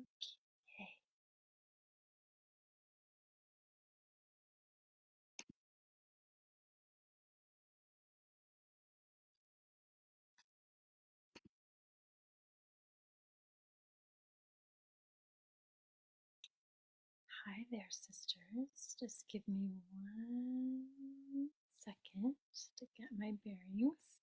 Okay. Hi there, sisters. Just give me 1 second to get my bearings.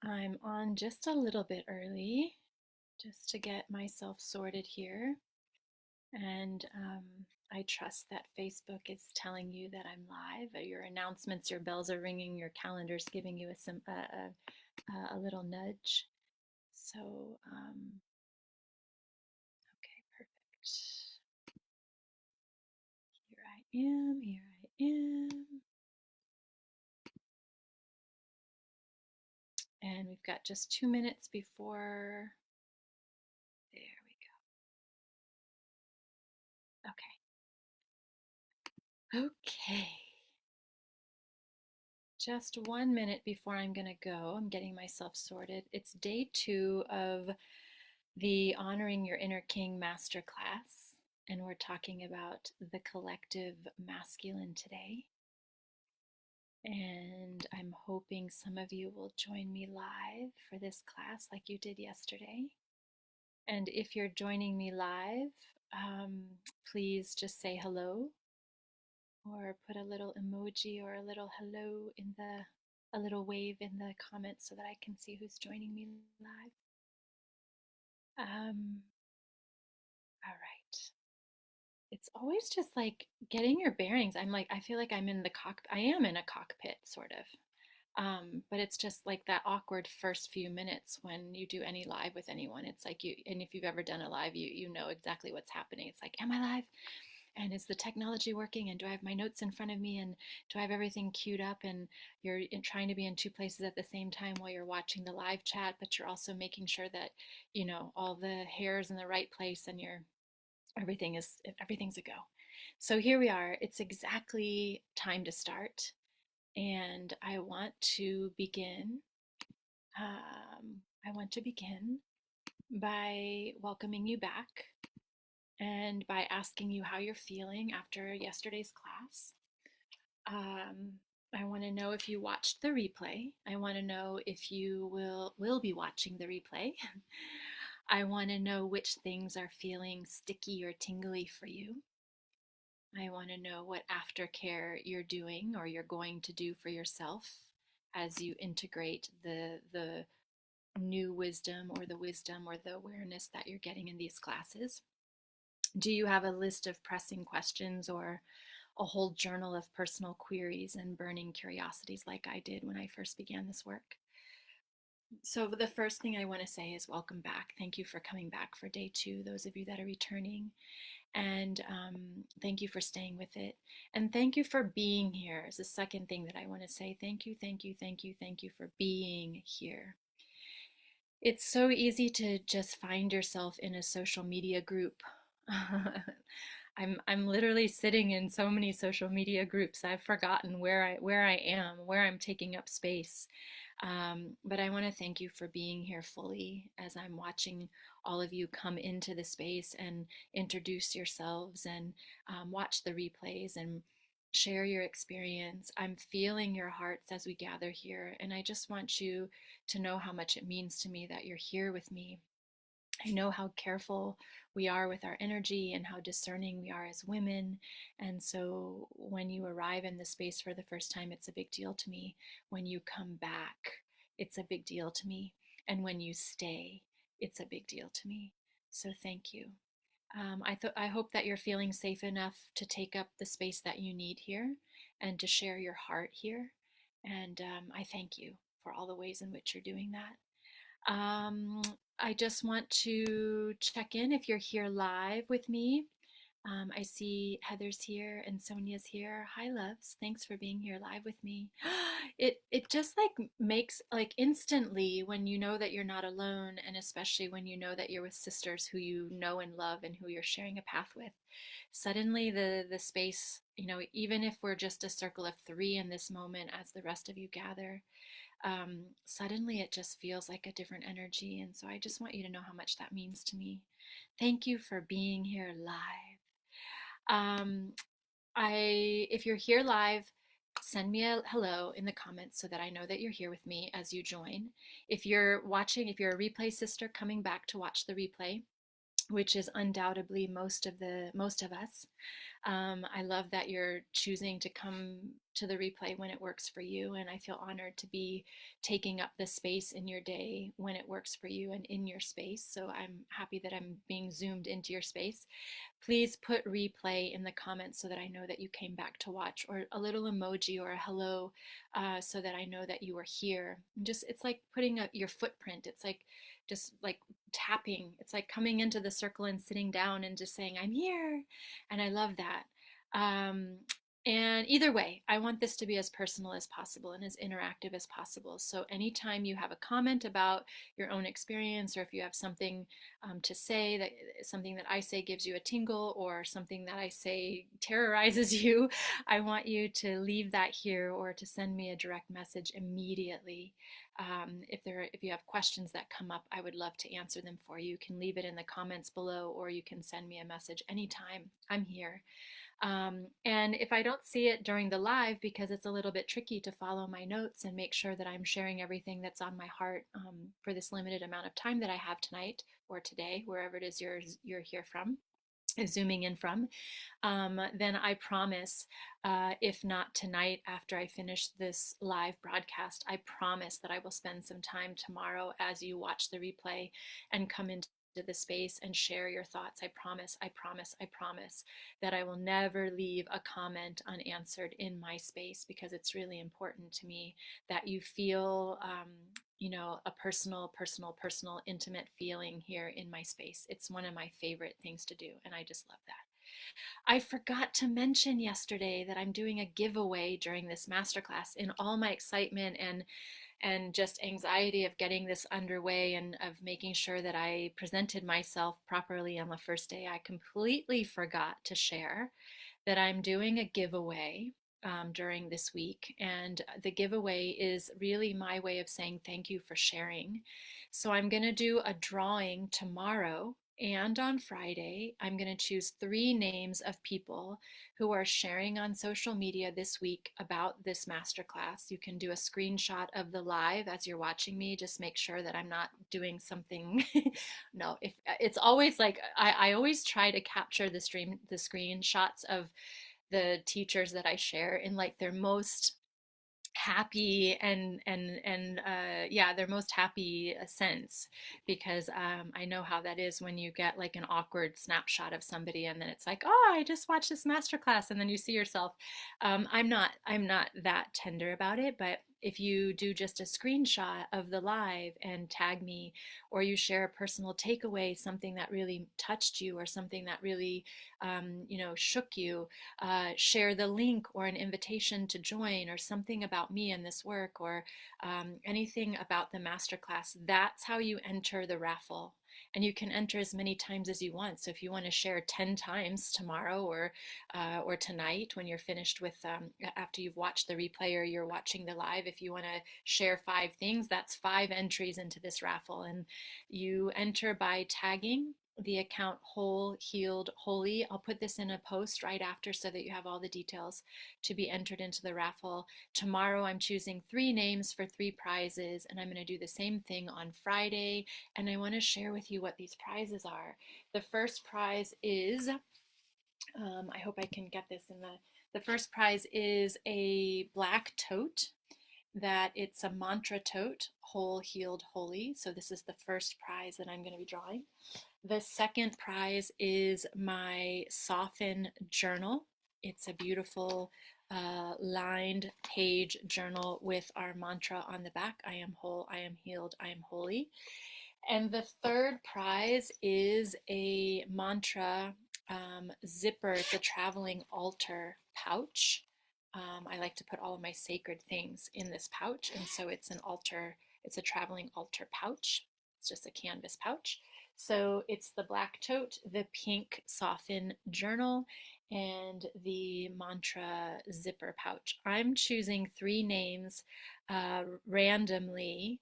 Okay. I'm on just a little bit early just to get myself sorted here. And I trust that Facebook is telling you that I'm live. Your announcements, your bells are ringing, your calendar's giving you a little nudge. So, okay, perfect. Here I am, here I am. And we've got just 2 minutes before, there we go. Okay. Okay. Just 1 minute before I'm going to go. I'm getting myself sorted. It's day 2 of the Honoring Your Inner King Masterclass, and we're talking about the collective masculine today. And I'm hoping some of you will join me live for this class like you did yesterday. And if you're joining me live, please just say hello or put a little emoji or a little hello in a little wave in the comments so that I can see who's joining me live. All right. It's always just like getting your bearings. I feel like I'm in the cockpit. I am in a cockpit, sort of. But it's just like that awkward first few minutes when you do any live with anyone. It's like and if you've ever done a live, you know exactly what's happening. It's like, am I live? And is the technology working? And do I have my notes in front of me? And do I have everything queued up? And you're trying to be in 2 places at the same time while you're watching the live chat, but you're also making sure that, all the hair's in the right place and everything's a go. So here we are. It's exactly time to start. And I want to begin. I want to begin by welcoming you back and by asking you how you're feeling after yesterday's class. Um, I want to know if you watched the replay. I want to know if you will be watching the replay. I want to know which things are feeling sticky or tingly for you. I want to know what aftercare you're doing or you're going to do for yourself as you integrate the new wisdom or the awareness that you're getting in these classes. Do you have a list of pressing questions or a whole journal of personal queries and burning curiosities like I did when I first began this work? So the first thing I want to say is welcome back. Thank you for coming back for day 2, those of you that are returning. And thank you for staying with it. And thank you for being here is the second thing that I want to say. Thank you, thank you, thank you, thank you for being here. It's so easy to just find yourself in a social media group. I'm literally sitting in so many social media groups. I've forgotten where I am, where I'm taking up space. But I want to thank you for being here fully as I'm watching all of you come into the space and introduce yourselves and watch the replays and share your experience. I'm feeling your hearts as we gather here, and I just want you to know how much it means to me that you're here with me. I know how careful we are with our energy and how discerning we are as women. And so when you arrive in the space for the first time, it's a big deal to me. When you come back, it's a big deal to me. And when you stay, it's a big deal to me. So thank you. I hope that you're feeling safe enough to take up the space that you need here and to share your heart here. And I thank you for all the ways in which you're doing that. I just want to check in if you're here live with me. I see Heather's here and Sonia's here. Hi, loves. Thanks for being here live with me. It just like makes like instantly when you know that you're not alone, and especially when you know that you're with sisters who you know and love and who you're sharing a path with. Suddenly the space, even if we're just a circle of three in this moment as the rest of you gather, suddenly it just feels like a different energy. And so I just want you to know how much that means to me. Thank you for being here live. Um, if you're here live, send me a hello in the comments so that I know that you're here with me as you join. If you're watching, if you're a replay sister coming back to watch the replay, which is undoubtedly most of us, I love that you're choosing to come to the replay when it works for you, and I feel honored to be taking up the space in your day when it works for you and in your space. So I'm happy that I'm being zoomed into your space. Please put replay in the comments so that I know that you came back to watch, or a little emoji or a hello, so that I know that you were here. And just it's like putting your footprint. It's like just like tapping. It's like coming into the circle and sitting down and just saying, I'm here. And I love that. Um, and either way, I want this to be as personal as possible and as interactive as possible. So anytime you have a comment about your own experience, or if you have something to say, that something that I say gives you a tingle, or something that I say terrorizes you, I want you to leave that here or to send me a direct message immediately. If you have questions that come up, I would love to answer them for you. You can leave it in the comments below, or you can send me a message anytime. I'm here. And if I don't see it during the live, because it's a little bit tricky to follow my notes and make sure that I'm sharing everything that's on my heart for this limited amount of time that I have tonight or today, wherever it is you're here from, zooming in from, then I promise, if not tonight after I finish this live broadcast, I promise that I will spend some time tomorrow as you watch the replay and come into the space and share your thoughts. I promise, I promise, I promise that I will never leave a comment unanswered in my space, because it's really important to me that you feel a personal, intimate feeling here in my space. It's one of my favorite things to do, and I just love that. I forgot to mention yesterday that I'm doing a giveaway during this masterclass. In all my excitement and just anxiety of getting this underway and of making sure that I presented myself properly on the first day, I completely forgot to share that I'm doing a giveaway during this week. And the giveaway is really my way of saying thank you for sharing. So I'm going to do a drawing tomorrow. And on Friday, I'm going to choose 3 names of people who are sharing on social media this week about this masterclass. You can do a screenshot of the live as you're watching me. Just make sure that I'm not doing something. No, if it's always like I always try to capture the screenshots of the teachers that I share in like their most happy and yeah, their most happy sense, because I know how that is when you get like an awkward snapshot of somebody and then it's like, oh, I just watched this masterclass, and then you see yourself. I'm not that tender about it, but if you do just a screenshot of the live and tag me, or you share a personal takeaway, something that really touched you or something that really shook you, share the link or an invitation to join, or something about me and this work, or anything about the masterclass. That's how you enter the raffle. And you can enter as many times as you want. So if you want to share 10 times tomorrow, or tonight when you're finished with after you've watched the replay or you're watching the live, if you want to share 5 things, that's 5 entries into this raffle. And you enter by tagging the account Whole Healed Holy. I'll put this in a post right after so that you have all the details to be entered into the raffle. Tomorrow I'm choosing 3 names for 3 prizes, and I'm going to do the same thing on Friday. And I want to share with you what these prizes are. The first prize is, I hope I can get this in the first prize is a black tote, that it's a mantra tote, Whole Healed Holy. So this is the first prize that I'm going to be drawing. The second prize is my Soften journal. It's a beautiful lined page journal with our mantra on the back: I am whole, I am healed, I am holy. And the third prize is a mantra zipper. It's a traveling altar pouch. I like to put all of my sacred things in this pouch, and so it's an altar, it's a traveling altar pouch. It's just a canvas pouch. So it's the black tote, the pink soften journal, and the mantra zipper pouch. I'm choosing three names randomly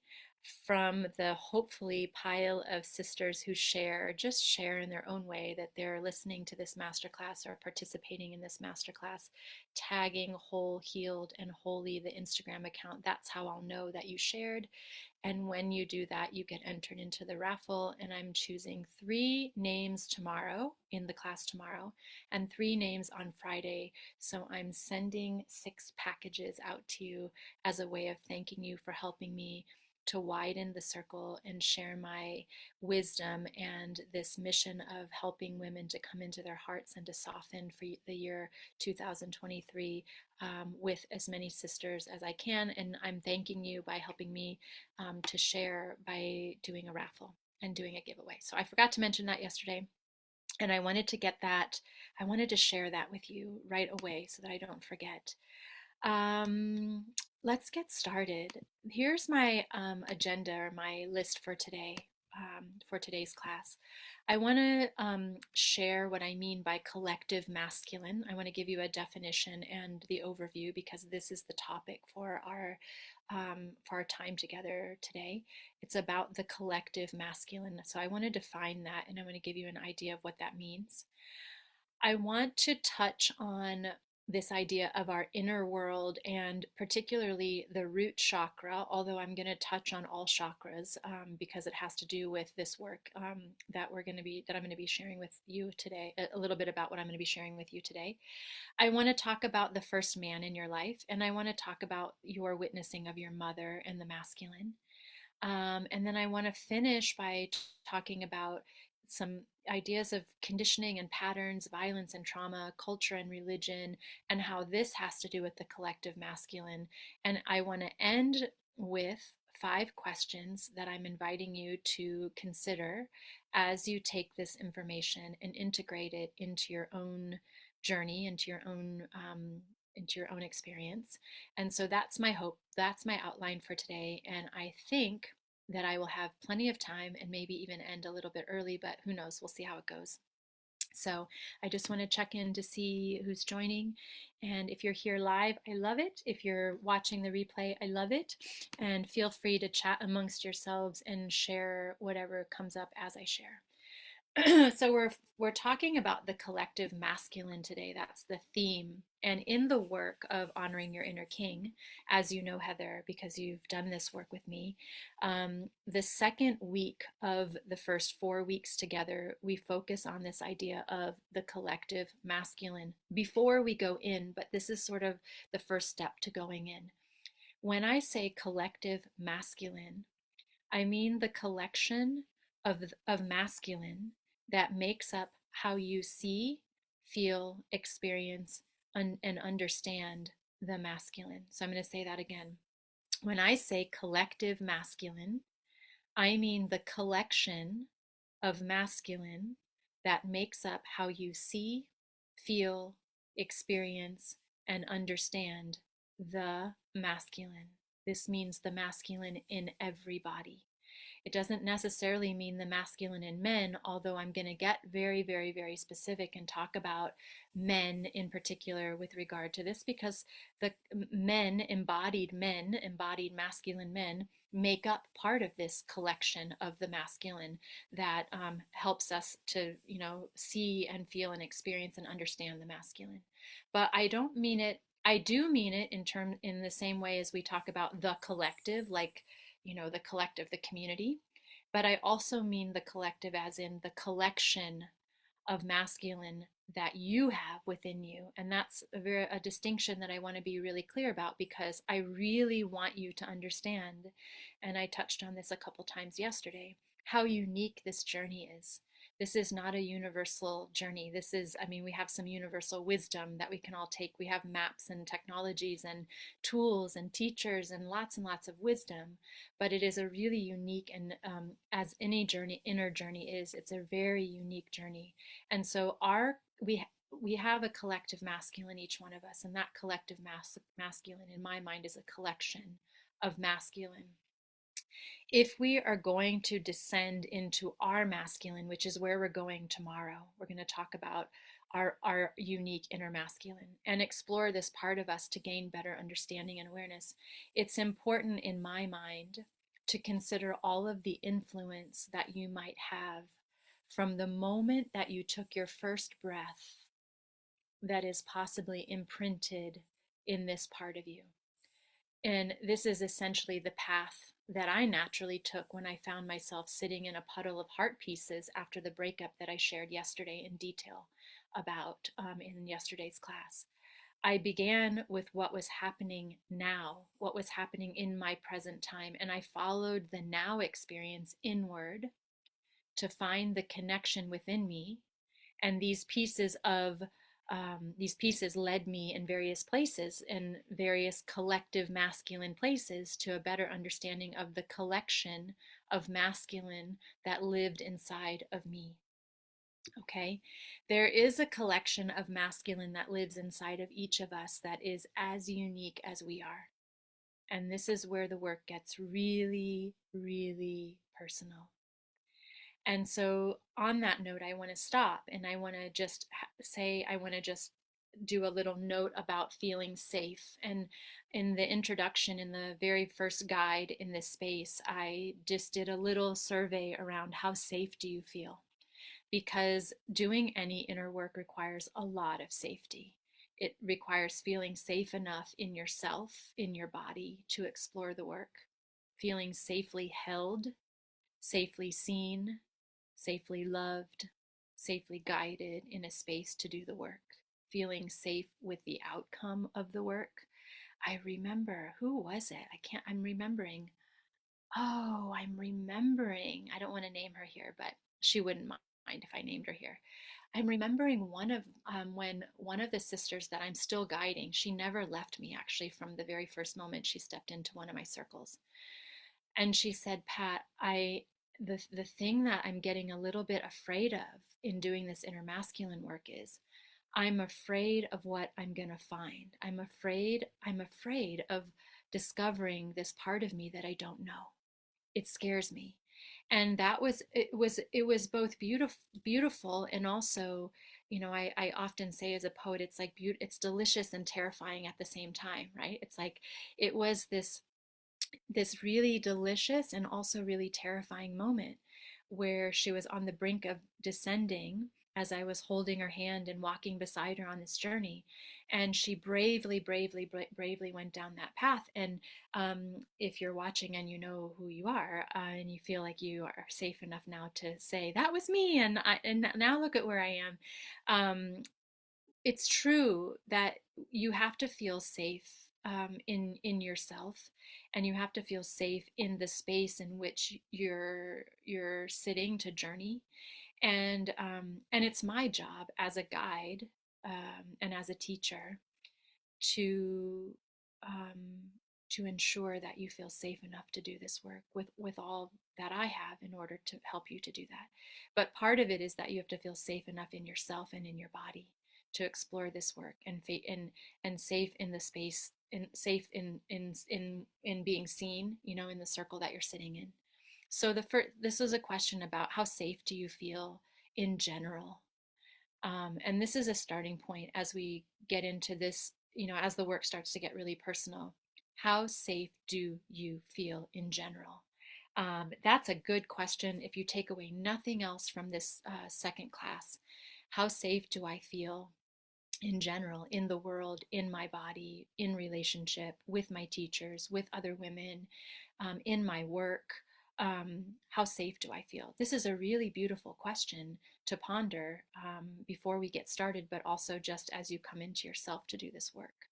from the hopefully pile of sisters who just share in their own way that they're listening to this masterclass or participating in this masterclass, tagging Whole Healed and Holy, the Instagram account. That's how I'll know that you shared. And when you do that, you get entered into the raffle. And I'm choosing three names tomorrow in the class tomorrow and three names on Friday. So I'm sending 6 packages out to you as a way of thanking you for helping me to widen the circle and share my wisdom and this mission of helping women to come into their hearts and to soften for the year 2023 with as many sisters as I can. And I'm thanking you by helping me to share by doing a raffle and doing a giveaway. So I forgot to mention that yesterday. And I wanted to get that, I wanted to share that with you right away so that I don't forget. Um, let's get started. Here's my agenda or my list for today, for today's class. I want to share what I mean by collective masculine. I want to give you a definition and the overview because this is the topic for our time together today. It's about the collective masculine. So I want to define that and I want to give you an idea of what that means. I want to touch on this idea of our inner world and particularly the root chakra, although I'm going to touch on all chakras because it has to do with this work that I'm going to be sharing with you today, a little bit about what I'm going to be sharing with you today. I want to talk about the first man in your life, and I want to talk about your witnessing of your mother and the masculine. And then I want to finish by talking about some ideas of conditioning and patterns, violence and trauma, culture and religion, and how this has to do with the collective masculine. And I want to end with 5 questions that I'm inviting you to consider as you take this information and integrate it into your own journey, into your own experience. And so that's my hope. That's my outline for today. And I think that I will have plenty of time and maybe even end a little bit early, but who knows? We'll see how it goes. So I just want to check in to see who's joining. And if you're here live, I love it. If you're watching the replay, I love it. And feel free to chat amongst yourselves and share whatever comes up as I share. So we're talking about the collective masculine today. That's the theme. And in the work of honoring your inner king, as you know, Heather, because you've done this work with me, the second week of the first 4 weeks together, we focus on this idea of the collective masculine before we go in, but this is sort of the first step to going in. When I say collective masculine, I mean the collection of masculine that makes up how you see, feel, experience, and understand the masculine. So I'm going to say that again. When I say collective masculine, I mean the collection of masculine that makes up how you see, feel, experience, and understand the masculine. This means the masculine in everybody. It doesn't necessarily mean the masculine in men, although I'm going to get very, very, very specific and talk about men in particular with regard to this because the embodied masculine men, make up part of this collection of the masculine that helps us to, see and feel and experience and understand the masculine. But I don't mean it. I do mean it in the same way as we talk about the collective, like the collective, the community. But I also mean the collective as in the collection of masculine that you have within you. And that's a distinction that I want to be really clear about because I really want you to understand, and I touched on this a couple times yesterday, how unique this journey is. This is not a universal journey. This is, I mean, we have some universal wisdom that we can all take. We have maps and technologies and tools and teachers and lots of wisdom, but it is a really unique, and as any journey, inner journey is, it's a very unique journey. And so we have a collective masculine, each one of us, and that collective masculine, in my mind, is a collection of masculine. If we are going to descend into our masculine, which is where we're going tomorrow, we're going to talk about our unique inner masculine and explore this part of us to gain better understanding and awareness. It's important, in my mind, to consider all of the influence that you might have from the moment that you took your first breath that is possibly imprinted in this part of you. And this is essentially the path that I naturally took when I found myself sitting in a puddle of heart pieces after the breakup that I shared yesterday in detail about in yesterday's class. I began with what was happening now, what was happening in my present time, and I followed the now experience inward to find the connection within me. And these pieces led me in various places, in various collective masculine places, to a better understanding of the collection of masculine that lived inside of me. Okay, there is a collection of masculine that lives inside of each of us that is as unique as we are. And this is where the work gets really, really personal. And so, on that note, I want to stop and I want to just say, I want to just do a little note about feeling safe. And in the introduction, in the very first guide in this space, I just did a little survey around how safe do you feel? Because doing any inner work requires a lot of safety. It requires feeling safe enough in yourself, in your body, to explore the work, feeling safely held, safely seen, safely loved, safely guided in a space to do the work, feeling safe with the outcome of the work. I remember, who was it? I'm remembering. Oh, I'm remembering. I don't want to name her here, but she wouldn't mind if I named her here. I'm remembering when one of the sisters that I'm still guiding, she never left me actually from the very first moment she stepped into one of my circles. And she said, Pat, the thing that I'm getting a little bit afraid of in doing this inner masculine work is I'm afraid of what I'm going to find. I'm afraid of discovering this part of me that I don't know. It scares me. And it was both beautiful and also, I often say as a poet, it's like it's delicious and terrifying at the same time, right? It's like it was this really delicious and also really terrifying moment where she was on the brink of descending as I was holding her hand and walking beside her on this journey. And she bravely went down that path. And if you're watching and you know who you are, and you feel like you are safe enough now to say, that was me, and now look at where I am. It's true that you have to feel safe in yourself, and you have to feel safe in the space in which you're sitting to journey, and it's my job as a guide and as a teacher to um, to ensure that you feel safe enough to do this work with all that I have in order to help you to do that. But part of it is that you have to feel safe enough in yourself and in your body to explore this work, and safe in the space, and safe in being seen, in the circle that you're sitting in. So this was a question about how safe do you feel in general. And this is a starting point as we get into this, as the work starts to get really personal. How safe do you feel in general? That's a good question. If you take away nothing else from this second class, how safe do I feel in general, in the world, in my body, in relationship, with my teachers, with other women, in my work? How safe do I feel? This is a really beautiful question to ponder before we get started, but also just as you come into yourself to do this work.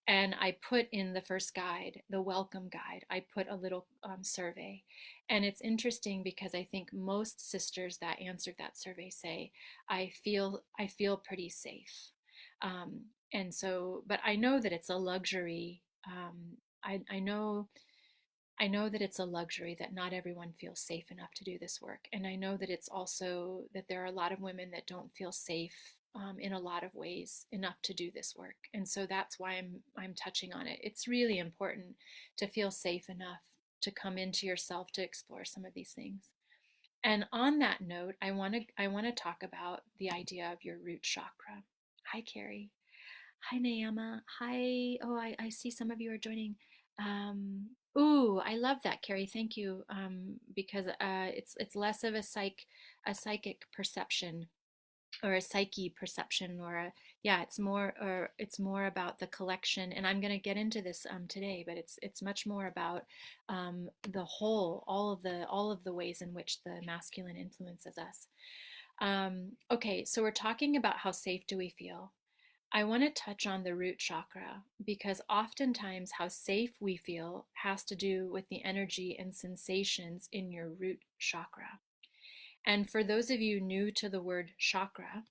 And I put in the first guide, the welcome guide, I put a little survey. And it's interesting because I think most sisters that answered that survey say, I feel pretty safe. Um, and so, but I know that it's a luxury. I know that it's a luxury that not everyone feels safe enough to do this work. And I know that it's also that there are a lot of women that don't feel safe in a lot of ways enough to do this work. And so that's why I'm touching on it. It's really important to feel safe enough to come into yourself to explore some of these things. And on that note, I want to talk about the idea of your root chakra. Hi, Carrie. Hi, Nayama. Hi. Oh, I see some of you are joining. Ooh, I love that, Carrie. Thank you. Because it's less of a psychic perception or a psyche perception or a yeah, it's more about the collection. And I'm going to get into this today, but it's much more about the whole, all of the ways in which the masculine influences us. Okay, so we're talking about how safe do we feel. I want to touch on the root chakra because oftentimes how safe we feel has to do with the energy and sensations in your root chakra. And for those of you new to the word chakra,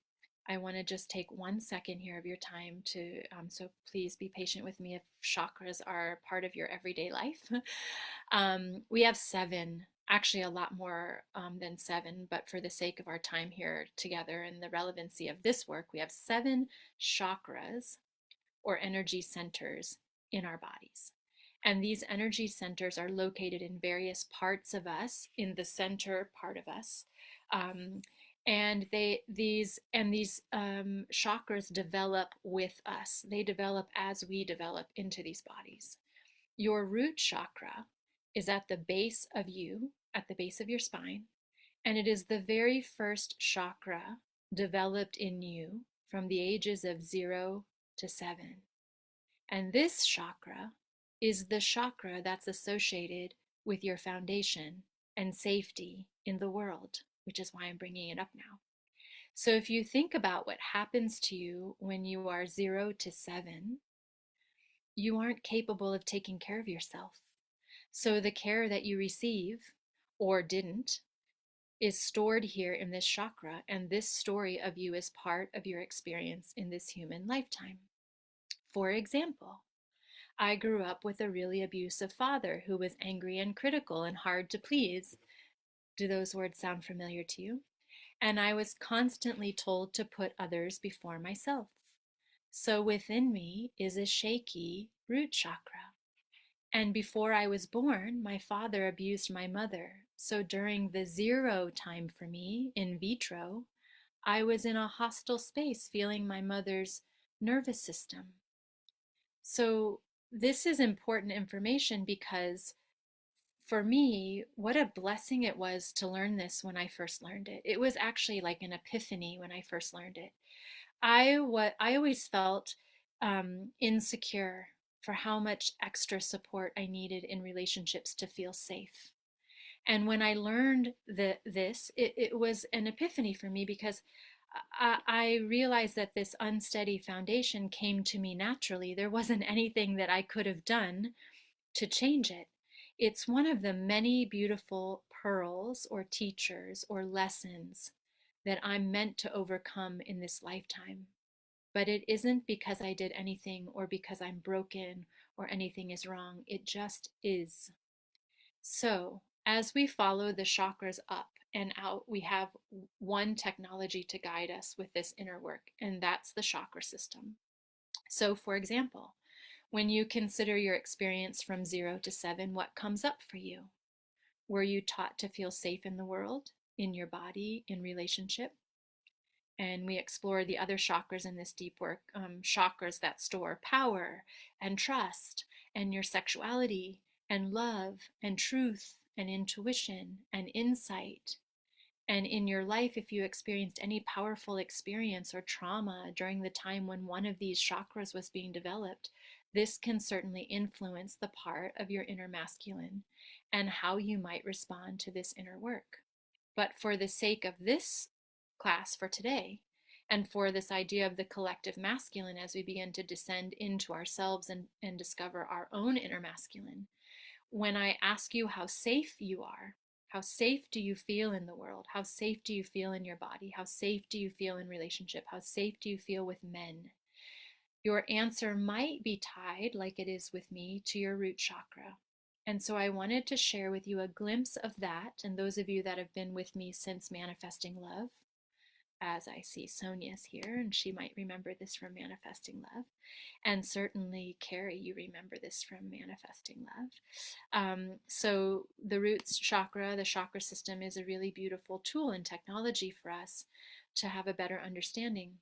I want to just take 1 second here of your time to, so please be patient with me if chakras are part of your everyday life. We have seven, actually a lot more than seven, but for the sake of our time here together and the relevancy of this work, we have seven chakras or energy centers in our bodies. And these energy centers are located in various parts of us, in the center part of us. Um, and these chakras develop with us. They develop as we develop into these bodies. Your root chakra is at the base of you, at the base of your spine, and it is the very first chakra developed in you from the ages of 0 to 7. And this chakra is the chakra that's associated with your foundation and safety in the world, which is why I'm bringing it up now. So if you think about what happens to you when you are 0 to 7, you aren't capable of taking care of yourself. So the care that you receive or didn't is stored here in this chakra, and this story of you is part of your experience in this human lifetime. For example, I grew up with a really abusive father who was angry and critical and hard to please. Do those words sound familiar to you? And I was constantly told to put others before myself. So within me is a shaky root chakra. And before I was born, my father abused my mother. So during the 0 time for me, in vitro, I was in a hostile space feeling my mother's nervous system. So this is important information because for me, what a blessing it was to learn this when I first learned it. It was actually like an epiphany when I first learned it. I always felt insecure for how much extra support I needed in relationships to feel safe. And when I learned it was an epiphany for me because I realized that this unsteady foundation came to me naturally. There wasn't anything that I could have done to change it. It's one of the many beautiful pearls or teachers or lessons that I'm meant to overcome in this lifetime. But it isn't because I did anything or because I'm broken or anything is wrong. It just is. So, as we follow the chakras up and out, we have one technology to guide us with this inner work, and that's the chakra system. So, for example, when you consider your experience from 0 to 7, what comes up for you? Were you taught to feel safe in the world, in your body, in relationship? And we explore the other chakras in this deep work, chakras that store power and trust and your sexuality and love and truth and intuition and insight. And in your life, if you experienced any powerful experience or trauma during the time when one of these chakras was being developed, this can certainly influence the part of your inner masculine and how you might respond to this inner work. But for the sake of this class for today, and for this idea of the collective masculine as we begin to descend into ourselves and discover our own inner masculine. When I ask you how safe you are, how safe do you feel in the world? How safe do you feel in your body? How safe do you feel in relationship? How safe do you feel with men? Your answer might be tied, like it is with me, to your root chakra. And so I wanted to share with you a glimpse of that. And those of you that have been with me since Manifesting Love, as I see Sonia's here, and she might remember this from Manifesting Love. And certainly, Carrie, you remember this from Manifesting Love. So the roots chakra, the chakra system, is a really beautiful tool and technology for us to have a better understanding.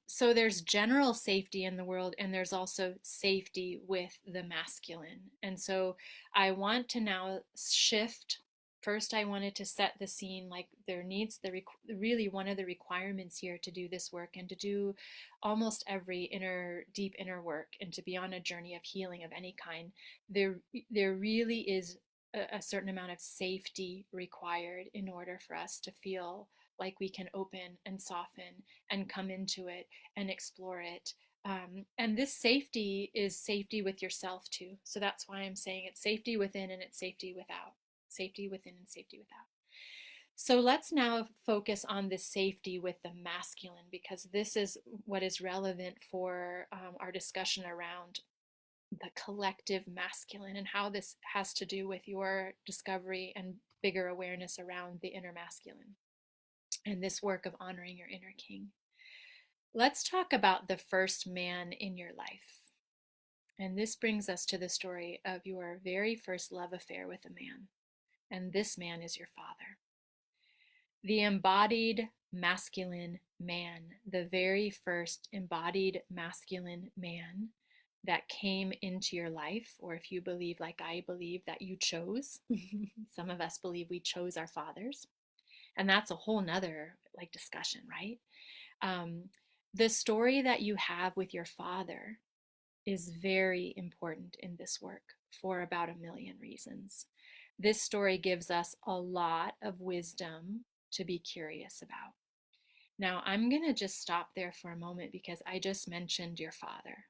So there's general safety in the world, and there's also safety with the masculine. And so I want to now shift. First, I wanted to set the scene, like there needs really one of the requirements here to do this work and to do almost every deep inner work and to be on a journey of healing of any kind. There really is a certain amount of safety required in order for us to feel like we can open and soften and come into it and explore it. And this safety is safety with yourself too. So that's why I'm saying it's safety within and it's safety without. Safety within and safety without. So let's now focus on this safety with the masculine, because this is what is relevant for our discussion around the collective masculine and how this has to do with your discovery and bigger awareness around the inner masculine and this work of honoring your inner king. Let's talk about the first man in your life. And this brings us to the story of your very first love affair with a man. And this man is your father. The embodied masculine man, the very first embodied masculine man that came into your life, or if you believe, like I believe, that you chose. Some of us believe we chose our fathers. And that's a whole nother like discussion, right? The story that you have with your father is very important in this work for about 1,000,000 reasons. This story gives us a lot of wisdom to be curious about. Now, I'm going to just stop there for a moment because I just mentioned your father.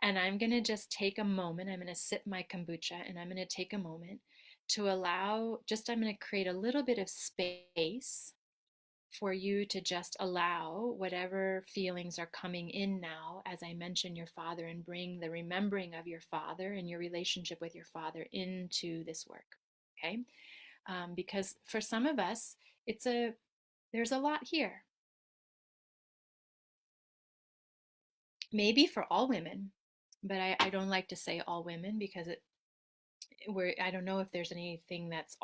And I'm going to just take a moment. I'm going to sip my kombucha and I'm going to take a moment to allow, I'm going to create a little bit of space for you to just allow whatever feelings are coming in now as I mention your father and bring the remembering of your father and your relationship with your father into this work. Okay? Because for some of us, there's a lot here. Maybe for all women, but I don't like to say all women because I don't know if there's anything that's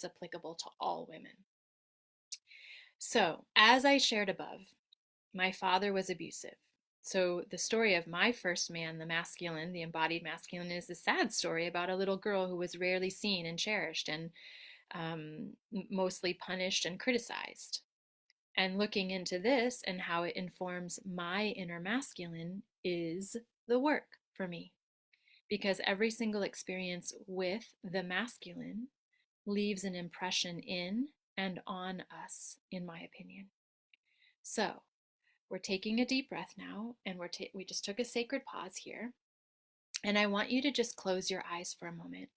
applicable to all women. So, as I shared above, my father was abusive. So the story of my first man, the masculine, the embodied masculine, is a sad story about a little girl who was rarely seen and cherished and mostly punished and criticized. And looking into this and how it informs my inner masculine is the work for me. Because every single experience with the masculine leaves an impression in and on us, in my opinion. So, we're taking a deep breath now, and we just took a sacred pause here. And I want you to just close your eyes for a moment.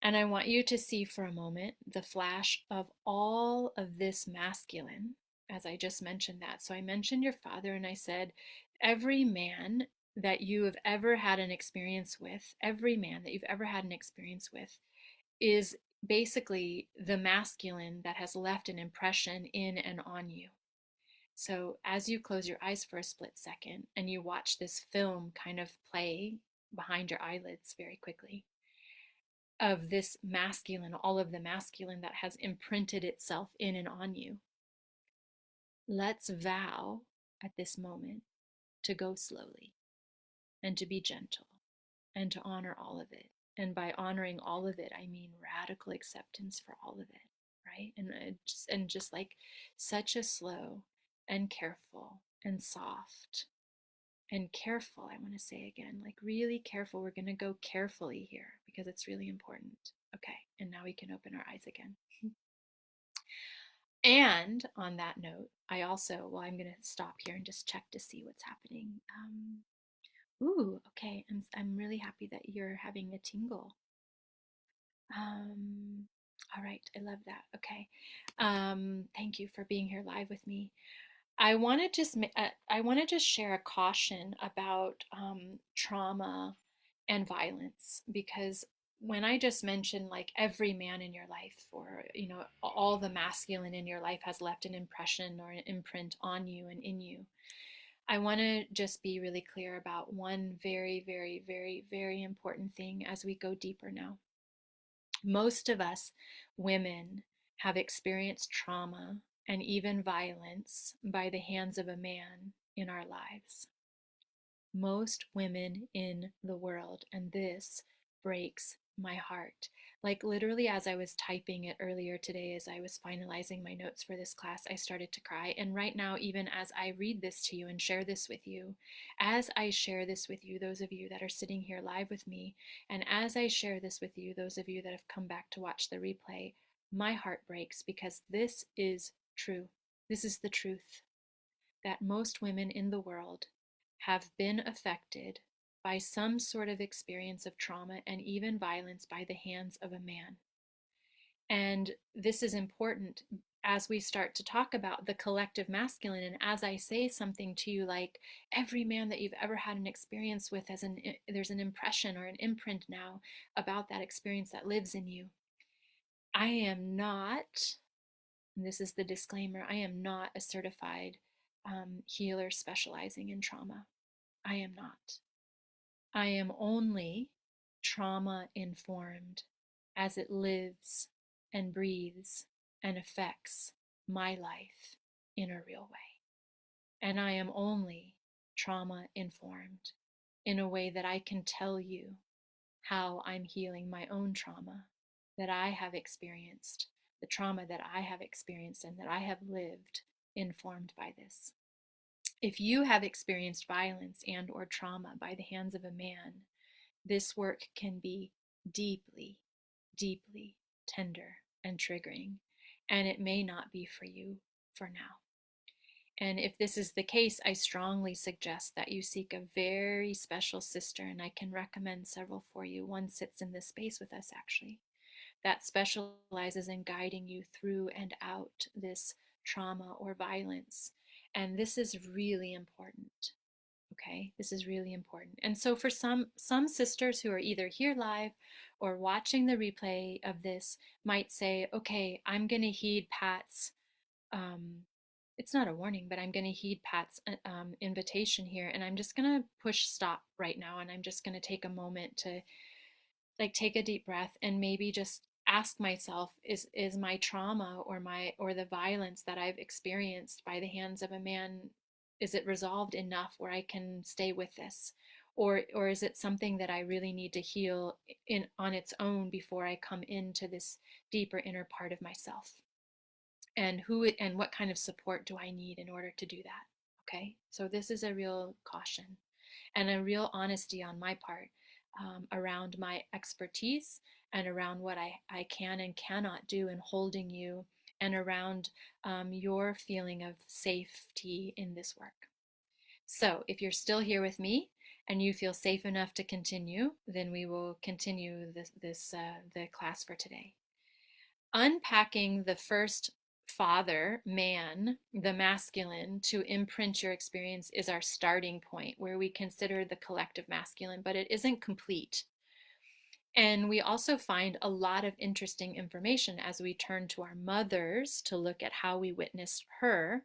And I want you to see for a moment the flash of all of this masculine, as I just mentioned that. So I mentioned your father, and I said, every man that you have ever had an experience with, is basically the masculine that has left an impression in and on you. So as you close your eyes for a split second and you watch this film kind of play behind your eyelids very quickly of this masculine, all of the masculine that has imprinted itself in and on you, let's vow at this moment to go slowly and to be gentle and to honor all of it. And by honoring all of it, I mean radical acceptance for all of it, right? And just like such a slow and careful and soft and careful, I want to say again, like really careful. We're going to go carefully here because it's really important. Okay, and now we can open our eyes again. And on that note, I also, well, I'm going to stop here and just check to see what's happening. Ooh, okay. I'm really happy that you're having a tingle. Um, all right, I love that. Okay. Thank you for being here live with me. I want to just share a caution about trauma and violence, because when I just mentioned like every man in your life, or all the masculine in your life has left an impression or an imprint on you and in you. I want to just be really clear about one very, very, very, very important thing as we go deeper now. Most of us women have experienced trauma and even violence by the hands of a man in our lives. Most women in the world, and this breaks my heart. Like literally, as I was typing it earlier today, as I was finalizing my notes for this class, I started to cry. And right now, even as I read this to you and share this with you, as I share this with you, those of you that are sitting here live with me, and as I share this with you, those of you that have come back to watch the replay, my heart breaks, because this is true. This is the truth, that most women in the world have been affected by some sort of experience of trauma and even violence by the hands of a man. And this is important as we start to talk about the collective masculine. And as I say something to you like, every man that you've ever had an experience with, there's an impression or an imprint now about that experience that lives in you. I am not, and this is the disclaimer, I am not a certified healer specializing in trauma. I am not. I am only trauma informed as it lives and breathes and affects my life in a real way. And I am only trauma informed in a way that I can tell you how I'm healing my own trauma that I have experienced, the trauma that I have experienced and that I have lived, informed by this. If you have experienced violence and or trauma by the hands of a man, this work can be deeply, deeply tender and triggering, and it may not be for you for now. And if this is the case, I strongly suggest that you seek a very special sister, and I can recommend several for you. One sits in this space with us, actually, that specializes in guiding you through and out this trauma or violence. And this is really important. Okay, this is really important. And so for some sisters who are either here live or watching the replay of this might say, okay, I'm going to heed Pat's um, it's not a warning, but I'm going to heed Pat's invitation here, and I'm just going to push stop right now, and I'm just going to take a moment to like take a deep breath and maybe just ask myself, is my trauma or the violence that I've experienced by the hands of a man, is it resolved enough where I can stay with this, or is it something that I really need to heal in on its own before I come into this deeper inner part of myself, and what kind of support do I need in order to do that? Okay, so this is a real caution and a real honesty on my part around my expertise and around what I can and cannot do in holding you, and around your feeling of safety in this work. So if you're still here with me and you feel safe enough to continue, then we will continue the class for today. Unpacking the first father, man, the masculine, to imprint your experience is our starting point, where we consider the collective masculine, but it isn't complete. And we also find a lot of interesting information as we turn to our mothers to look at how we witnessed her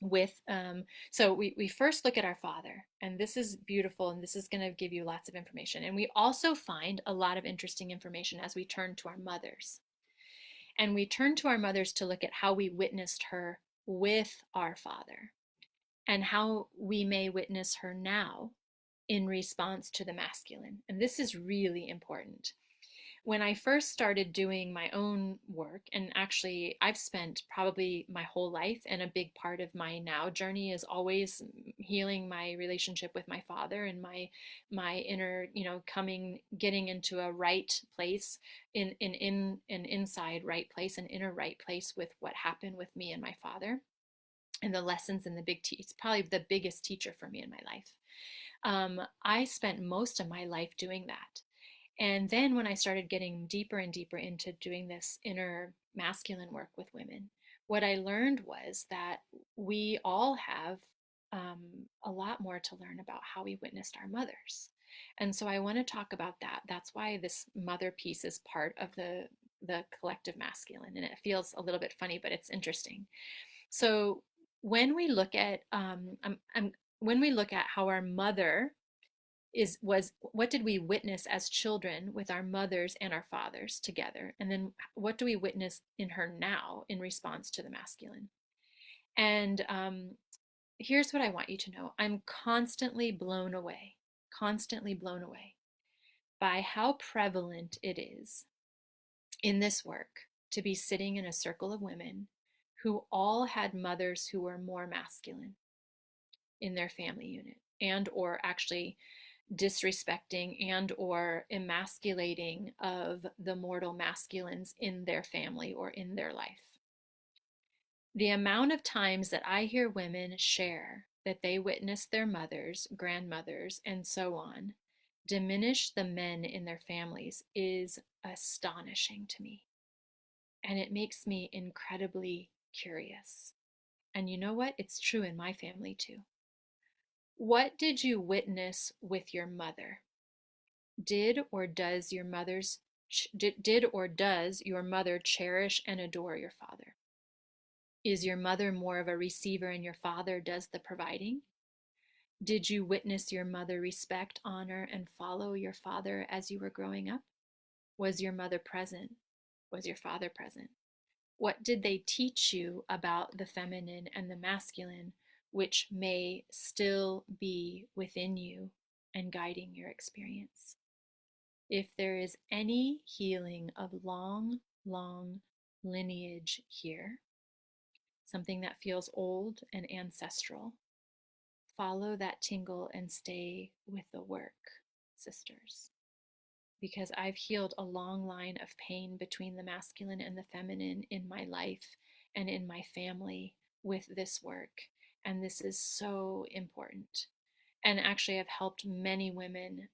with so we first look at our father, and this is beautiful, and this is going to give you lots of information. And we also find a lot of interesting information as we turn to our mothers. And we turn to our mothers to look at how we witnessed her with our father, and how we may witness her now in response to the masculine. And this is really important. when I first started doing my own work, and actually I've spent probably my whole life, and a big part of my now journey is always healing my relationship with my father and my inner, coming, getting into a right place, in an inside right place, an inner right place with what happened with me and my father, and the lessons and it's probably the biggest teacher for me in my life. I spent most of my life doing that. And then when I started getting deeper and deeper into doing this inner masculine work with women, what I learned was that we all have um, a lot more to learn about how we witnessed our mothers. And so I want to talk about that. That's why this mother piece is part of the collective masculine. And it feels a little bit funny, but it's interesting. So when we look at when we look at how our mother was what did we witness as children with our mothers and our fathers together, and then what do we witness in her now in response to the masculine? And here's what I want you to know. I'm constantly blown away by how prevalent it is in this work to be sitting in a circle of women who all had mothers who were more masculine in their family unit, and or actually disrespecting and or emasculating of the mortal masculines in their family or in their life. The amount of times that I hear women share that they witnessed their mothers, grandmothers, and so on diminish the men in their families is astonishing to me. And it makes me incredibly curious. And you know what? It's true in my family too. What did you witness with your mother? Did or does your mother's did or does your mother cherish and adore your father? Is your mother more of a receiver and your father does the providing? Did you witness your mother respect, honor, and follow your father as you were growing up? Was your mother present? Was your father present? What did they teach you about the feminine and the masculine, which may still be within you and guiding your experience? If there is any healing of long lineage here, something that feels old and ancestral, follow that tingle and stay with the work, sisters. Because I've healed a long line of pain between the masculine and the feminine in my life and in my family with this work. And this is so important. And actually, I've helped many women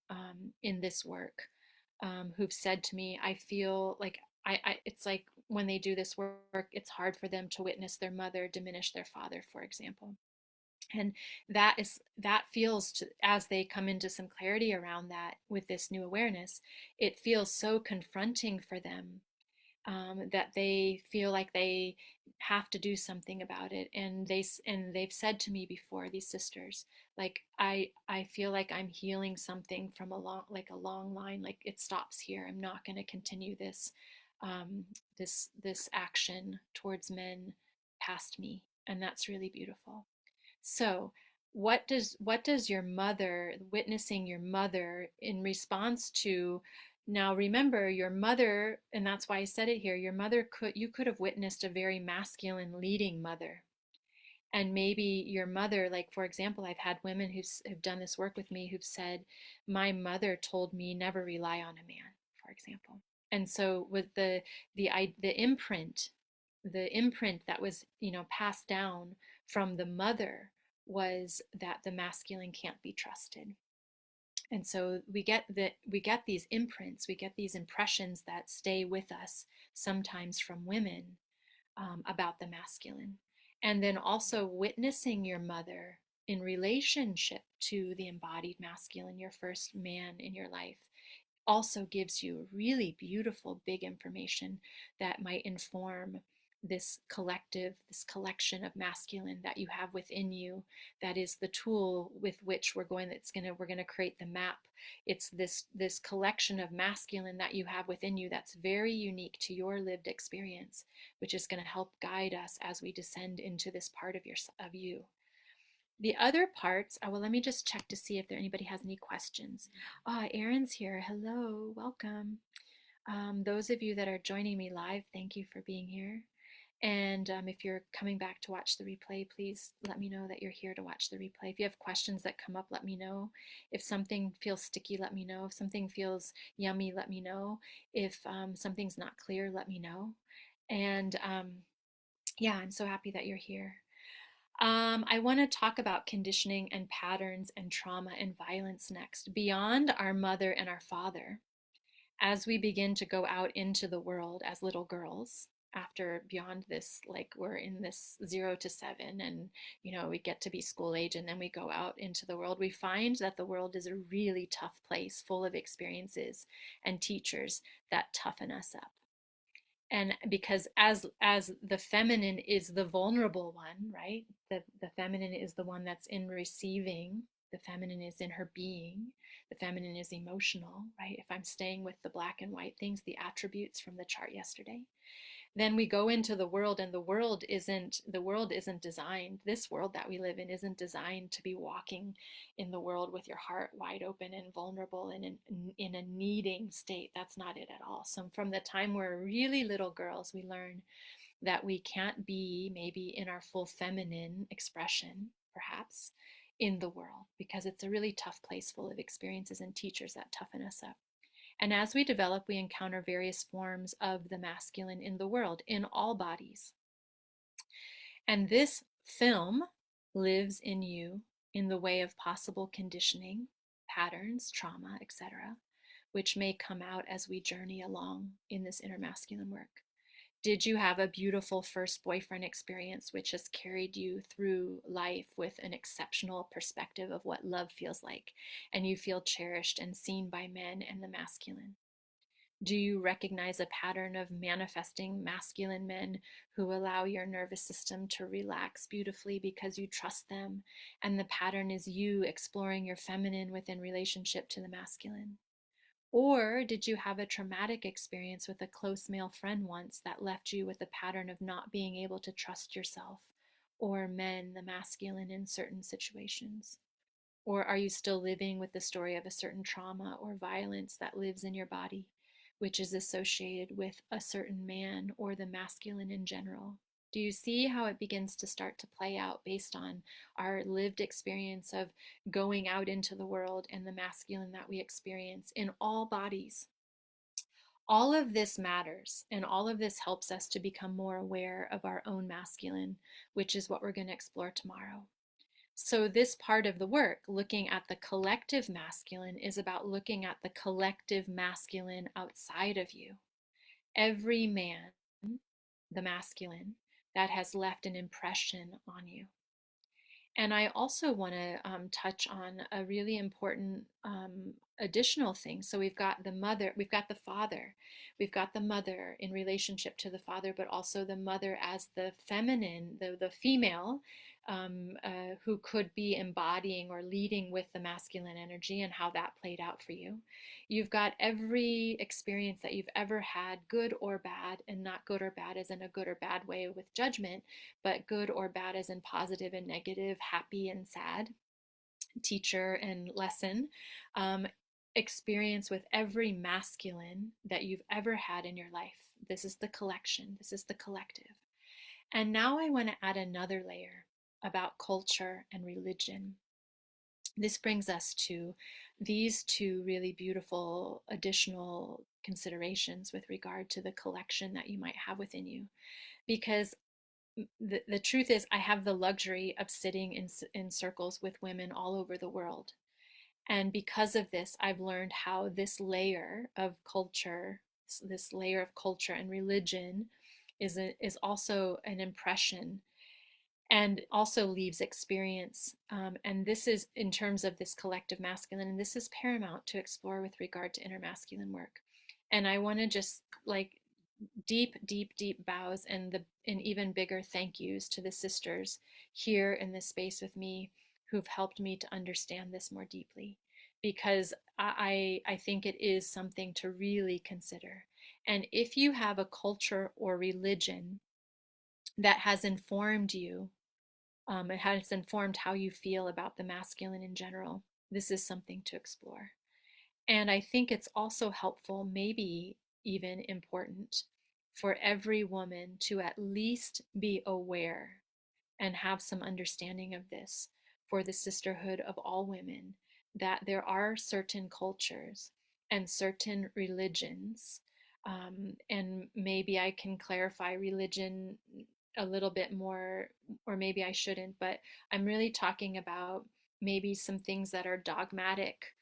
in this work who've said to me, I feel like it's like when they do this work, it's hard for them to witness their mother diminish their father, for example. And that feels to, as they come into some clarity around that with this new awareness, it feels so confronting for them, that they feel like they have to do something about it. And they've said to me before, these sisters, like I feel like I'm healing something from a long line, like it stops here. I'm not going to continue this action towards men past me, and that's really beautiful. So what does your mother, witnessing your mother in response to, now remember your mother, and that's why I said it here, your mother you could have witnessed a very masculine leading mother. And maybe your mother, like for example, I've had women who've done this work with me who've said, my mother told me never rely on a man, for example. And so with the imprint that was, passed down from the mother was that the masculine can't be trusted. And so we get these imprints, we get these impressions that stay with us sometimes from women, about the masculine. And then also witnessing your mother in relationship to the embodied masculine, your first man in your life, also gives you really beautiful, big information that might inform this collection of masculine that you have within you. That is the tool with which we're going to create the map. It's this collection of masculine that you have within you that's very unique to your lived experience, which is going to help guide us as we descend into this part of you. The other parts, well, let me just check to see if anybody has any questions. Erin's here. Hello, welcome. Those of you that are joining me live, thank you for being here. And if you're coming back to watch the replay, please let me know that you're here to watch the replay. If you have questions that come up, let me know. If something feels sticky, let me know. If something feels yummy, let me know. If something's not clear, let me know. And yeah, I'm so happy that you're here. I want to talk about conditioning and patterns and trauma and violence next, beyond our mother and our father, as we begin to go out into the world as little girls. After beyond this, like we're in this 0 to 7, and we get to be school age, and then we go out into the world. We find that the world is a really tough place, full of experiences and teachers that toughen us up. And because as the feminine is the vulnerable one, right, the feminine is the one that's in receiving, the feminine is in her being, the feminine is emotional, right? If I'm staying with the black and white things, the attributes from the chart yesterday, then we go into the world, and the world isn't designed, this world that we live in isn't designed to be walking in the world with your heart wide open and vulnerable and in a needing state. That's not it at all. So from the time we're really little girls, we learn that we can't be maybe in our full feminine expression, perhaps, in the world, because it's a really tough place full of experiences and teachers that toughen us up. And as we develop, we encounter various forms of the masculine in the world, in all bodies. And this film lives in you in the way of possible conditioning, patterns, trauma, etc., which may come out as we journey along in this inner masculine work. Did you have a beautiful first boyfriend experience which has carried you through life with an exceptional perspective of what love feels like, and you feel cherished and seen by men and the masculine? Do you recognize a pattern of manifesting masculine men who allow your nervous system to relax beautifully because you trust them? And the pattern is you exploring your feminine within relationship to the masculine. Or did you have a traumatic experience with a close male friend once that left you with a pattern of not being able to trust yourself or men, the masculine, in certain situations? Or are you still living with the story of a certain trauma or violence that lives in your body, which is associated with a certain man or the masculine in general? Do you see how it begins to start to play out based on our lived experience of going out into the world and the masculine that we experience in all bodies? All of this matters, and all of this helps us to become more aware of our own masculine, which is what we're going to explore tomorrow. So, this part of the work, looking at the collective masculine, is about looking at the collective masculine outside of you. Every man, the masculine, that has left an impression on you. And I also want to touch on a really important additional thing. So we've got the mother, we've got the father, we've got the mother in relationship to the father, but also the mother as the feminine, the female, who could be embodying or leading with the masculine energy, and how that played out for you. You've got every experience that you've ever had, good or bad, and not good or bad as in a good or bad way with judgment, but good or bad as in positive and negative, happy and sad, teacher and lesson, experience with every masculine that you've ever had in your life. This is the collection, this is the collective. And now I want to add another layer about culture and religion. This brings us to these two really beautiful additional considerations with regard to the collection that you might have within you. Because the truth is, I have the luxury of sitting in circles with women all over the world. And because of this, I've learned how this layer of culture and religion is also an impression, and also leaves experience. And this is in terms of this collective masculine, and this is paramount to explore with regard to inner masculine work. And I want to just like deep, deep, deep bows and even bigger thank yous to the sisters here in this space with me who've helped me to understand this more deeply, because I think it is something to really consider. And if you have a culture or religion that has informed you, it has informed how you feel about the masculine in general, this is something to explore. And I think it's also helpful maybe even important for every woman to at least be aware and have some understanding of this for the sisterhood of all women, that there are certain cultures and certain religions. And maybe I can clarify religion a little bit more, or maybe I shouldn't, but I'm really talking about maybe some things that are dogmatic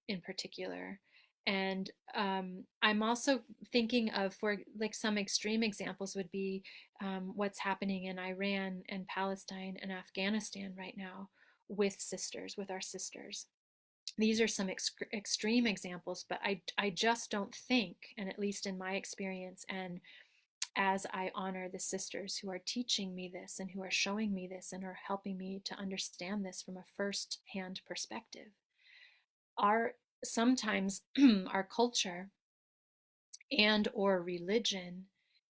in particular. And I'm also thinking of, for like some extreme examples would be what's happening in Iran and Palestine and Afghanistan right now with sisters, with our sisters. These are some extreme examples, but I just don't think, and at least in my experience, and as I honor the sisters who are teaching me this and who are showing me this and are helping me to understand this from a first hand perspective, our sometimes our culture and or religion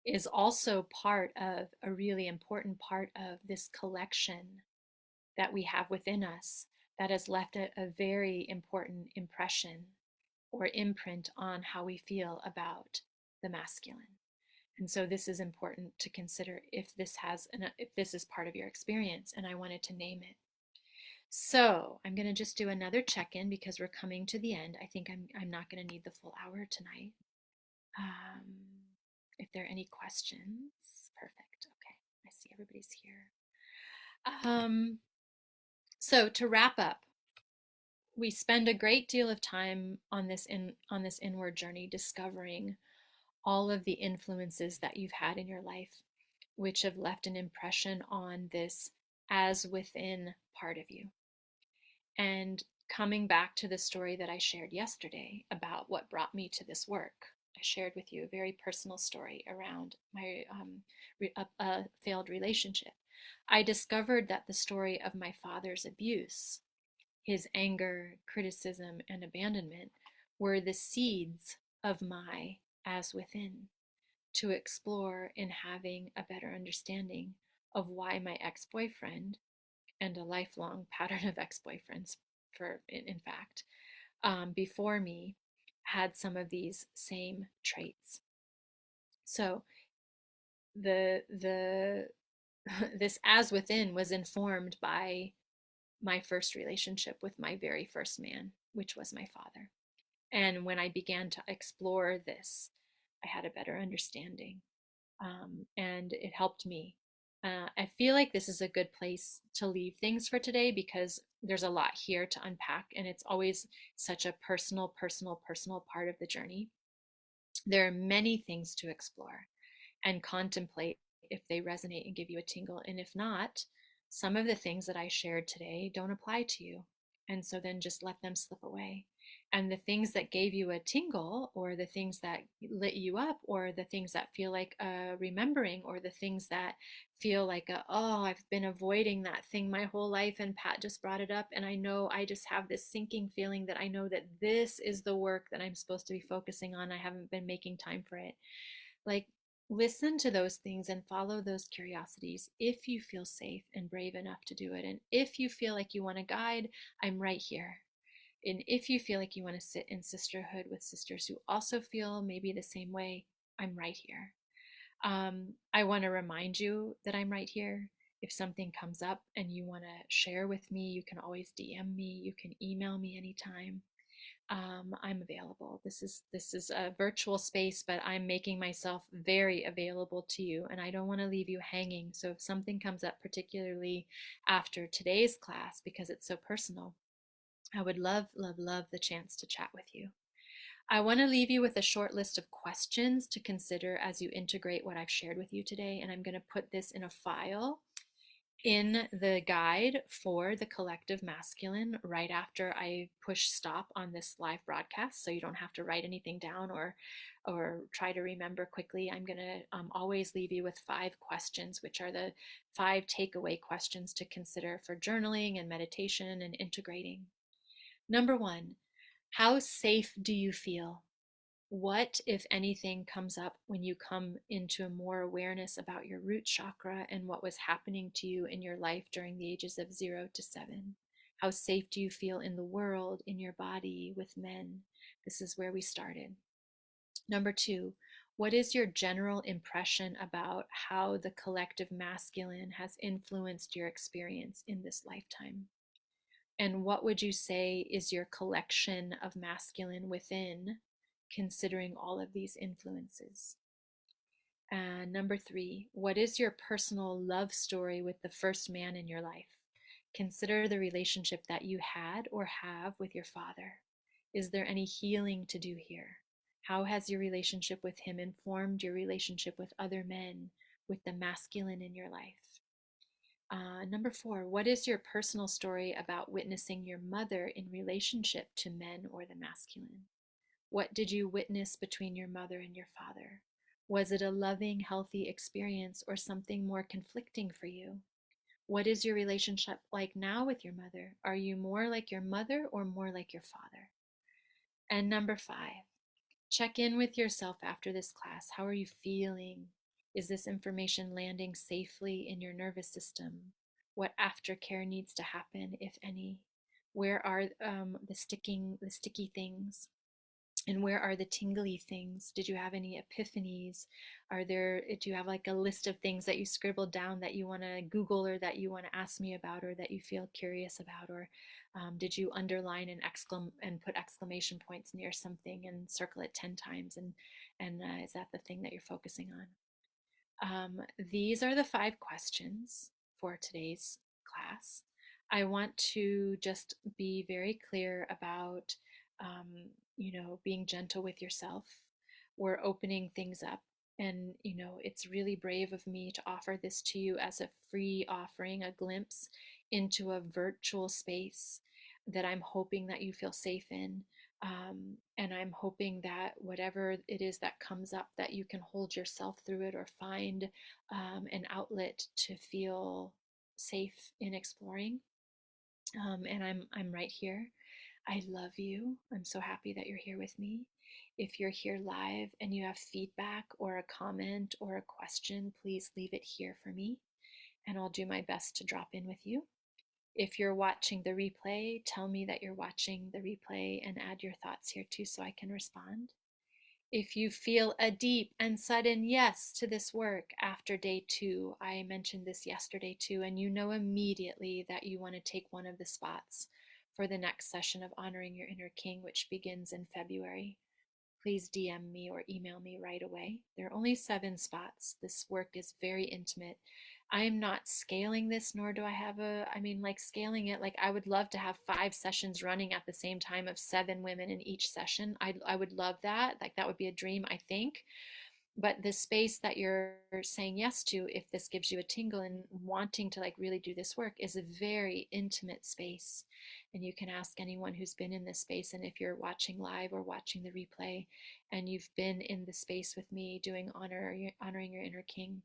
is also part of a really important part of this collection that we have within us that has left a very important impression or imprint on how we feel about the masculine. And so this is important to consider if this is part of your experience, and I wanted to name it. So I'm going to just do another check-in because we're coming to the end. I think I'm not going to need the full hour tonight. If there are any questions, perfect. Okay, I see everybody's here. So to wrap up, we spend a great deal of time on this inward journey, discovering all of the influences that you've had in your life, which have left an impression on this as within part of you. And coming back to the story that I shared yesterday about what brought me to this work, I shared with you a very personal story around my failed relationship. I discovered that the story of my father's abuse, his anger, criticism, and abandonment were the seeds of my as within to explore in having a better understanding of why my ex-boyfriend, and a lifelong pattern of ex-boyfriends for in fact before me, had some of these same traits. So the this as within was informed by my first relationship with my very first man, which was my father. And when I began to explore this, I had a better understanding, and it helped me. I feel like this is a good place to leave things for today because there's a lot here to unpack, and it's always such a personal part of the journey. There are many things to explore and contemplate if they resonate and give you a tingle. And if not, some of the things that I shared today don't apply to you. And so then just let them slip away. And the things that gave you a tingle, or the things that lit you up, or the things that feel like a remembering, or the things that feel like oh, I've been avoiding that thing my whole life and Pat just brought it up. And I know I just have this sinking feeling that I know that this is the work that I'm supposed to be focusing on. I haven't been making time for it. Like, listen to those things and follow those curiosities if you feel safe and brave enough to do it. And if you feel like you want a guide, I'm right here. And if you feel like you want to sit in sisterhood with sisters who also feel maybe the same way, I'm right here. I want to remind you that I'm right here. If something comes up and you want to share with me, you can always DM me. You can email me anytime. I'm available. This is a virtual space, but I'm making myself very available to you, and I don't want to leave you hanging. So if something comes up, particularly after today's class, because it's so personal, I would love, love, love the chance to chat with you. I want to leave you with a short list of questions to consider as you integrate what I've shared with you today, and I'm going to put this in a file in the guide for the collective masculine right after I push stop on this live broadcast, so you don't have to write anything down or try to remember quickly. I'm going to always leave you with 5 questions, which are the 5 takeaway questions to consider for journaling and meditation and integrating. Number 1, how safe do you feel? What, if anything, comes up when you come into more awareness about your root chakra and what was happening to you in your life during the ages of 0 to 7? How safe do you feel in the world, in your body, with men? This is where we started. Number two, what is your general impression about how the collective masculine has influenced your experience in this lifetime? And what would you say is your collection of masculine within, considering all of these influences? And number three, what is your personal love story with the first man in your life? Consider the relationship that you had or have with your father. Is there any healing to do here? How has your relationship with him informed your relationship with other men, with the masculine in your life? Number four, what is your personal story about witnessing your mother in relationship to men or the masculine? What did you witness between your mother and your father? Was it a loving, healthy experience or something more conflicting for you? What is your relationship like now with your mother? Are you more like your mother or more like your father? And number five, check in with yourself after this class. How are you feeling? Is this information landing safely in your nervous system? What aftercare needs to happen, if any? Where are the sticky things? And where are the tingly things? Did you have any epiphanies? Do you have like a list of things that you scribbled down that you want to Google or that you want to ask me about or that you feel curious about? Or did you underline and put exclamation points near something and circle it 10 times? And is that the thing that you're focusing on? These are the 5 questions for today's class. I want to just be very clear about, being gentle with yourself. We're opening things up. And, it's really brave of me to offer this to you as a free offering, a glimpse into a virtual space that I'm hoping that you feel safe in. And I'm hoping that whatever it is that comes up, that you can hold yourself through it or find an outlet to feel safe in exploring. And I'm right here. I love you. I'm so happy that you're here with me. If you're here live and you have feedback or a comment or a question, please leave it here for me, and I'll do my best to drop in with you. If you're watching the replay, tell me that you're watching the replay and add your thoughts here too so I can respond. If you feel a deep and sudden yes to this work after day 2, I mentioned this yesterday too, and you know immediately that you want to take one of the spots for the next session of Honoring Your Inner King, which begins in February, please DM me or email me right away. There are only 7 spots. This work is very intimate. I am not scaling this, nor do I have scaling it. Like, I would love to have 5 sessions running at the same time of 7 women in each session. I would love that. Like, that would be a dream, I think. But the space that you're saying yes to, if this gives you a tingle and wanting to like really do this work, is a very intimate space. And you can ask anyone who's been in this space. And if you're watching live or watching the replay and you've been in the space with me doing honoring your inner king,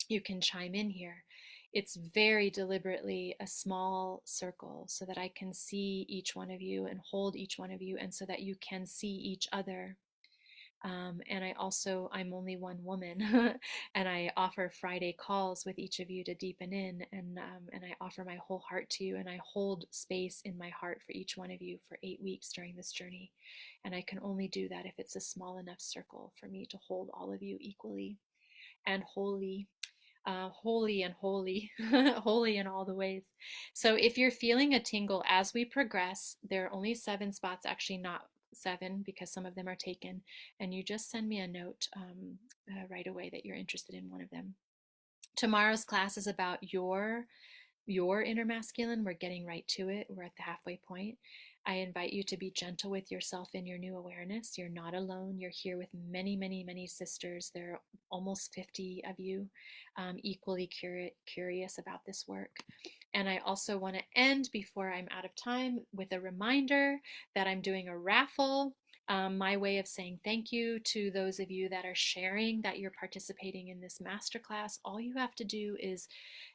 you can chime in here. It's very deliberately a small circle so that I can see each one of you and hold each one of you, and so that you can see each other. And I'm only one woman, and I offer Friday calls with each of you to deepen in, and I offer my whole heart to you, and I hold space in my heart for each one of you for 8 weeks during this journey. And I can only do that if it's a small enough circle for me to hold all of you equally and wholly. Holy and holy, holy in all the ways. So if you're feeling a tingle as we progress, there are only 7 spots, actually not 7 because some of them are taken, and you just send me a note right away that you're interested in one of them. Tomorrow's class is about your inner masculine. We're getting right to it. We're at the halfway point. I invite you to be gentle with yourself in your new awareness. You're not alone. You're here with many, many, many sisters. There are almost 50 of you equally curious about this work. And I also want to end before I'm out of time with a reminder that I'm doing a raffle. My way of saying thank you to those of you that are sharing that you're participating in this masterclass. All you have to do is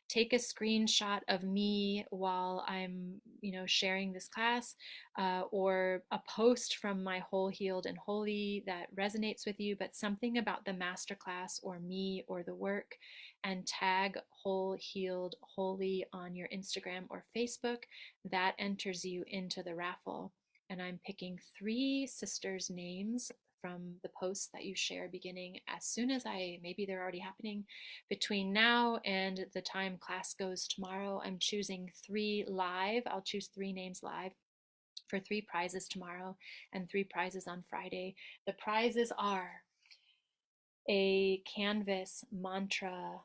take a screenshot of me while I'm, sharing this class, or a post from my Whole Healed and Holy that resonates with you, but something about the masterclass or me or the work, and tag Whole Healed Holy on your Instagram or Facebook. That enters you into the raffle. And I'm picking 3 sisters' names from the posts that you share beginning as soon as maybe they're already happening between now and the time class goes tomorrow. I'm choosing 3 live. I'll choose 3 names live for 3 prizes tomorrow and 3 prizes on Friday. The prizes are a canvas mantra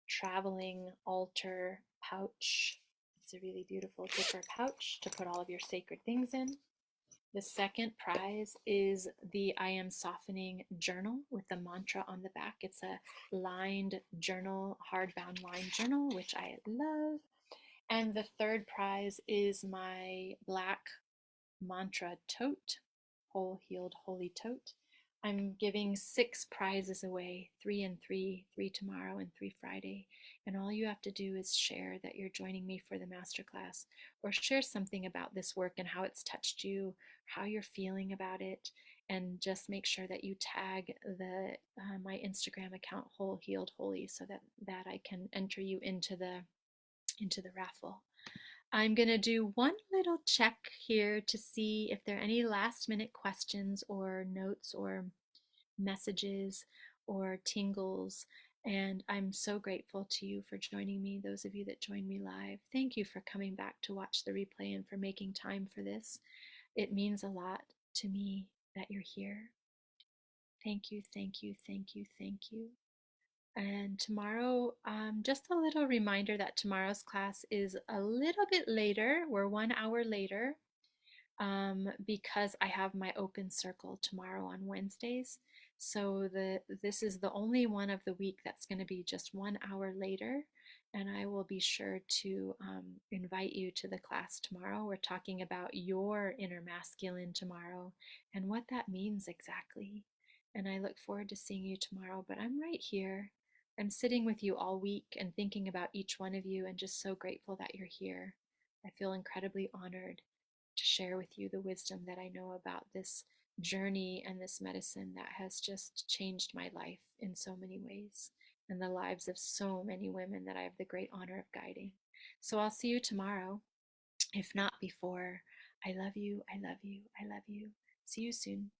traveling altar pouch. It's a really beautiful zipper pouch to put all of your sacred things in. The second prize is the I Am Softening journal with the mantra on the back. It's a lined journal, hardbound lined journal, which I love. And the third prize is my black mantra tote, whole healed holy tote. I'm giving 6 prizes away, 3 and 3, 3 tomorrow and 3 Friday. And all you have to do is share that you're joining me for the masterclass, or share something about this work and how it's touched you, how you're feeling about it, and just make sure that you tag the my Instagram account, Whole Healed Holy, so that I can enter you into the raffle. I'm going to do one little check here to see if there are any last minute questions or notes or messages or tingles. And I'm so grateful to you for joining me, those of you that joined me live. Thank you for coming back to watch the replay and for making time for this. It means a lot to me that you're here. Thank you, thank you, thank you, thank you. And tomorrow, just a little reminder that tomorrow's class is a little bit later. We're 1 hour later because I have my open circle tomorrow on Wednesdays. So this is the only one of the week that's going to be just 1 hour later. And I will be sure to invite you to the class tomorrow. We're talking about your inner masculine tomorrow and what that means exactly. And I look forward to seeing you tomorrow. But I'm right here. I'm sitting with you all week and thinking about each one of you and just so grateful that you're here. I feel incredibly honored to share with you the wisdom that I know about this journey and this medicine that has just changed my life in so many ways and the lives of so many women that I have the great honor of guiding. So I'll see you tomorrow, if not before. I love you, I love you, I love you. See you soon.